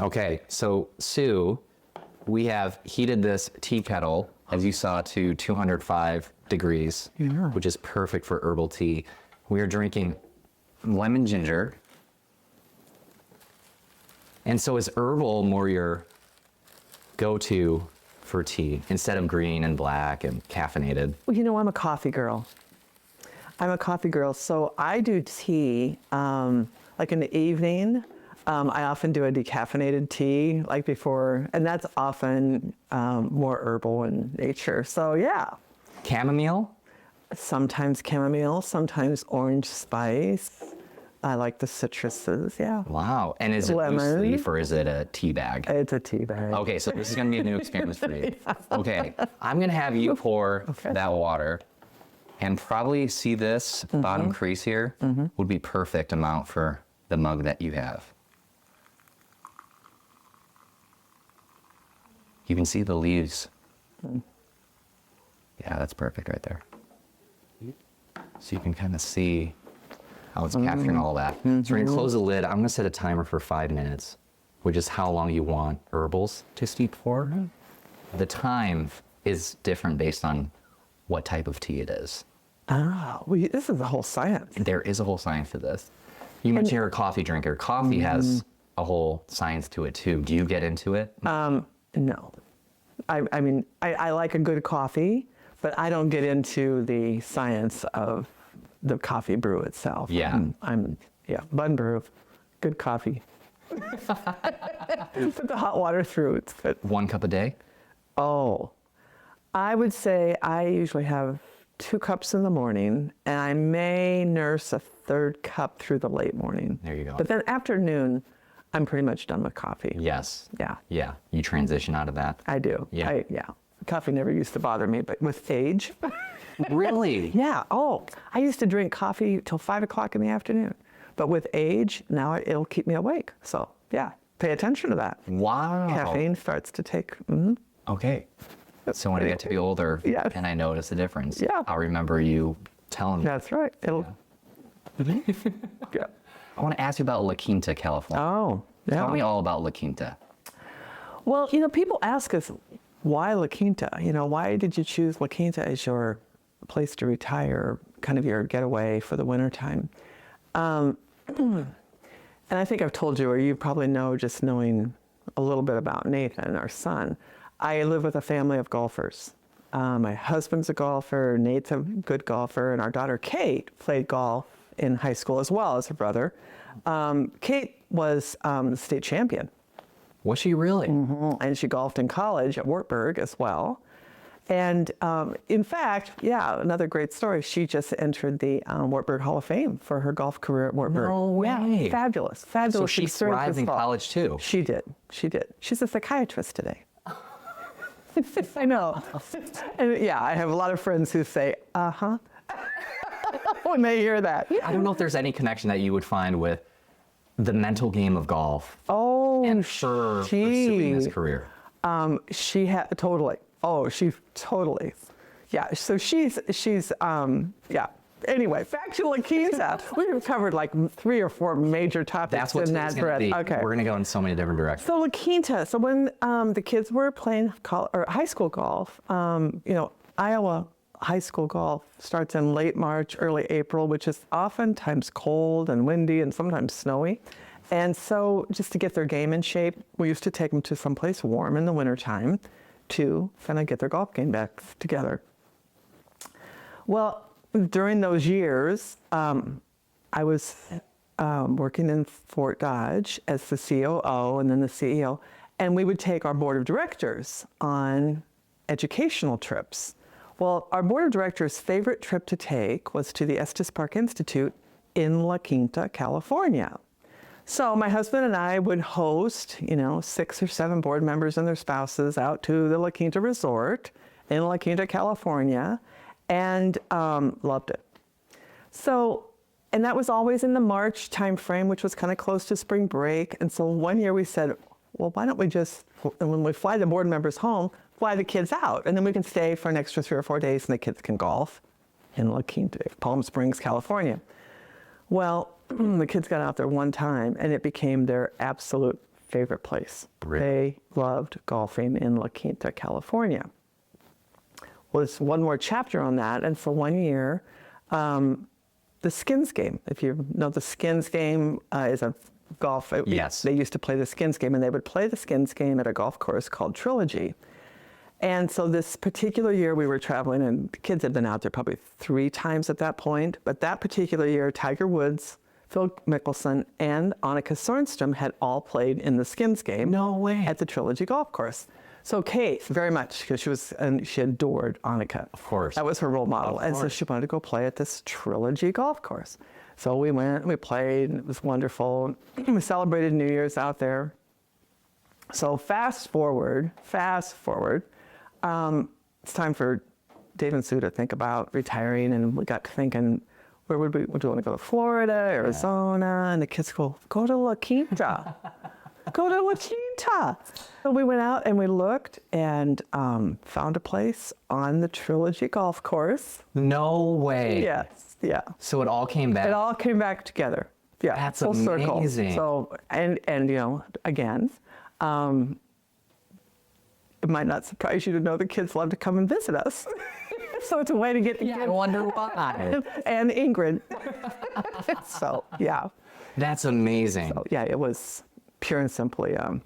Okay, so Sue, we have heated this tea kettle, as you saw, to 205 degrees, which is perfect for herbal tea. We are drinking lemon ginger. And so is herbal more your go-to for tea instead of green and black and caffeinated? Well, you know, I'm a coffee girl. So I do tea like in the evening. I often do a decaffeinated tea like before, and that's often more herbal in nature. So yeah. Chamomile? Sometimes chamomile, sometimes orange spice. I like the citruses, yeah. Wow. And is it Lemon. loose leaf or is it a tea bag? It's a tea bag. Okay, so this is going to be a new experience for you. Okay, I'm going to have you pour that water, and probably see this bottom crease here would be perfect amount for the mug that you have. You can see the leaves. Yeah, that's perfect right there. So you can kind of see how it's capturing all that. So we're going to close the lid. I'm going to set a timer for 5 minutes, which is how long you want herbals to steep for. The time is different based on what type of tea it is. Ah, well, this is a whole science. There is a whole science to this. You mentioned you're a coffee drinker. Coffee has a whole science to it too. Do you get into it? No. I mean, I like a good coffee, but I don't get into the science of the coffee brew itself. Yeah. I'm bun brew, good coffee. Put the hot water through, it's good. 1 cup a day? Oh, I would say I usually have 2 cups in the morning, and I may nurse a 3rd cup through the late morning. There you go. But then afternoon, I'm pretty much done with coffee. Yes. Yeah. Yeah. You transition out of that? I do. Yeah. Coffee never used to bother me, but with age. Really? Yeah. Oh, I used to drink coffee till 5 o'clock in the afternoon. But with age, now it'll keep me awake. So, yeah, pay attention to that. Wow. Caffeine starts to take. Okay. So when I get to be older and I notice the difference, I'll remember you telling me. That's right. It'll. Yeah. I want to ask you about La Quinta, California. Oh, yeah. Tell me all about La Quinta. Well, you know, people ask us, why La Quinta? You know, why did you choose La Quinta as your place to retire, kind of your getaway for the wintertime? And I think I've told you, or you probably know, just knowing a little bit about Nathan, our son. I live with a family of golfers. My husband's a golfer, Nate's a good golfer, and our daughter Kate played golf in high school as well as her brother. Kate was the state champion. Was she really? And she golfed in college at Wartburg as well. And in fact, another great story, she just entered the Wartburg Hall of Fame for her golf career at Wartburg. No way. Yeah, fabulous. So she thrived in college too? She did. She's a psychiatrist today. I know. And I have a lot of friends who say, when they hear that. I don't know if there's any connection that you would find with the mental game of golf. Oh, and her pursuing this career. She had totally. Oh, she totally. Yeah. So she's Anyway, back to La Quinta. We've covered like 3 or 4 major topics. That's what in that thread. Okay. We're gonna go in so many different directions. So La Quinta. So when the kids were playing high school golf, Iowa high school golf starts in late March, early April, which is oftentimes cold and windy and sometimes snowy. And so just to get their game in shape, we used to take them to someplace warm in the wintertime to kind of get their golf game back together. Well, during those years, I was working in Fort Dodge as the COO and then the CEO, and we would take our board of directors on educational trips. Well, our board of directors' favorite trip to take was to the Estes Park Institute in La Quinta, California. So my husband and I would host, 6 or 7 board members and their spouses out to the La Quinta Resort in La Quinta, California, and loved it. So, and that was always in the March timeframe, which was kind of close to spring break. And so one year we said, well, why don't we just, when we fly the board members home, fly the kids out, and then we can stay for an extra 3 or 4 days, and the kids can golf in La Quinta, Palm Springs, California. Well, the kids got out there one time, and it became their absolute favorite place. Really? They loved golfing in La Quinta, California. Well, there's one more chapter on that. And for 1 year, the skins game, if you know the skins game is a golf. Yes. They used to play the skins game, and they would play the skins game at a golf course called Trilogy. And so this particular year we were traveling, and the kids had been out there probably 3 times at that point. But that particular year, Tiger Woods, Phil Mickelson, and Annika Sorenstam had all played in the skins game. No way. At the Trilogy golf course. So Kate, very much, because she adored Annika. Of course. That was her role model. And so she wanted to go play at this Trilogy golf course. So we went, and we played, and it was wonderful. We celebrated New Year's out there. So fast forward, it's time for Dave and Sue to think about retiring, and we got to thinking, where would we want to go? To Florida, Arizona? And the kids go to La Quinta. Go to La Quinta. So we went out and we looked and found a place on the Trilogy golf course. No way. Yes, yeah. So it all came back. It all came back together. Yeah, That's full amazing. circle. So, and you know, again, it might not surprise you to know the kids love to come and visit us. So it's a way to get the I kids. wonder why. And Ingrid. So, yeah. That's amazing. So, yeah, it was pure and simply a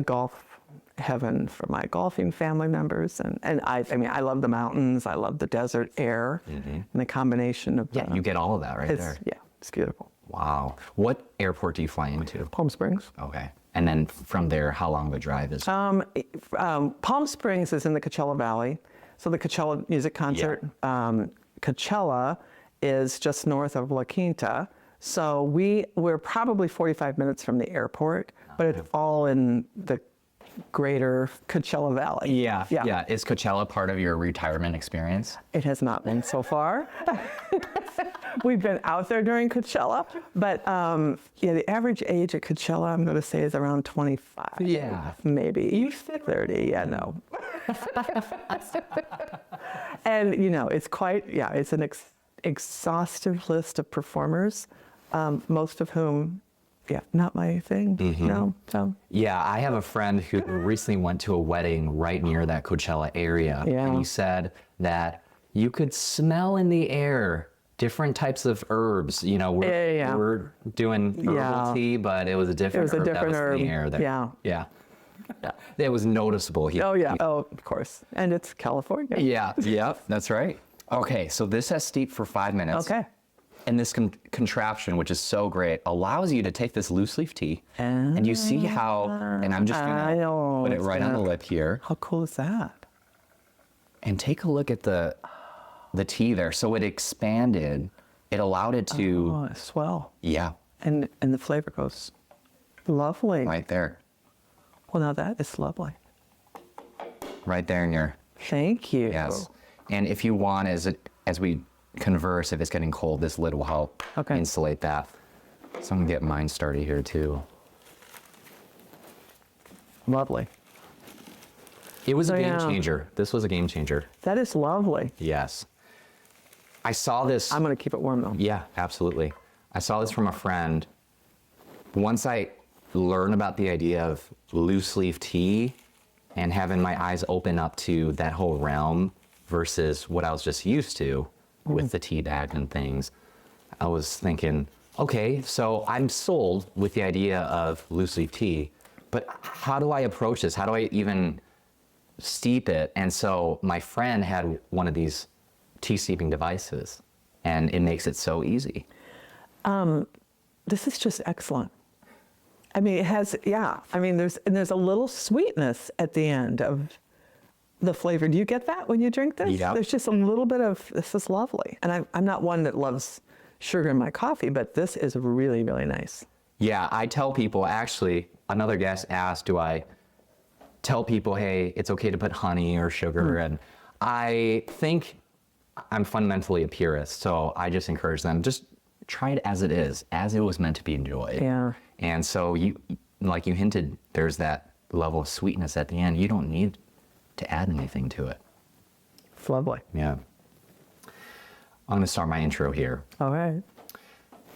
golf heaven for my golfing family members. And I mean, I love the mountains. I love the desert air and the combination of. Yeah, you get all of that right there. Yeah, it's beautiful. Wow. What airport do you fly into? Palm Springs. Okay. And then from there, how long of a drive is it? Palm Springs is in the Coachella Valley. So the Coachella Music Concert, Coachella is just north of La Quinta. So we're probably 45 minutes from the airport, but it's all in the greater Coachella Valley. Yeah. Is Coachella part of your retirement experience? It has not been so far. We've been out there during Coachella, but the average age at Coachella, I'm going to say, is around 25. Yeah. Maybe. You fit 30. Yeah, no. And, you know, it's it's an exhaustive list of performers, most of whom, not my thing. No, so. Yeah, I have a friend who recently went to a wedding right near that Coachella area. Yeah. And he said that you could smell in the air different types of herbs. You know, we're doing herbal tea, but it was a different herb that was in the air there. Yeah. It was noticeable. Of course. And it's California. Yeah, that's right. Okay, so this has steeped for 5 minutes. Okay. And this contraption, which is so great, allows you to take this loose leaf tea, and you see how, and I'm just going to put it right on the lip here. How cool is that? And take a look at the tea there. So it expanded. It allowed it to. Oh, swell. Yeah. And the flavor goes lovely. Right there. Well, now that is lovely. Right there in your. Thank you. Yes. And if you want, as we converse, if it's getting cold, this lid will help insulate that. So I'm going to get mine started here too. Lovely. It was a game changer. This was a game changer. That is lovely. Yes. I saw this. I'm going to keep it warm though. Yeah, absolutely. I saw this from a friend. Once I learned about the idea of loose leaf tea and having my eyes open up to that whole realm versus what I was just used to with the tea bag and things, I was thinking, okay, so I'm sold with the idea of loose leaf tea, but how do I approach this? How do I even steep it? And so my friend had one of these tea steeping devices, and it makes it so easy. This is just excellent. I mean, it has, I mean, there's a little sweetness at the end of the flavor. Do you get that when you drink this? Yeah. There's just a little bit of, this is lovely. And I'm not one that loves sugar in my coffee, but this is really, really nice. Yeah, I tell people, actually, another guest asked, do I tell people, hey, it's okay to put honey or sugar? And I think I'm fundamentally a purist, so I just encourage them, just try it as it is, as it was meant to be enjoyed. Yeah. And so you, like you hinted, there's that level of sweetness at the end. You don't need to add anything to it. It's lovely. Yeah. I'm gonna start my intro here. All right.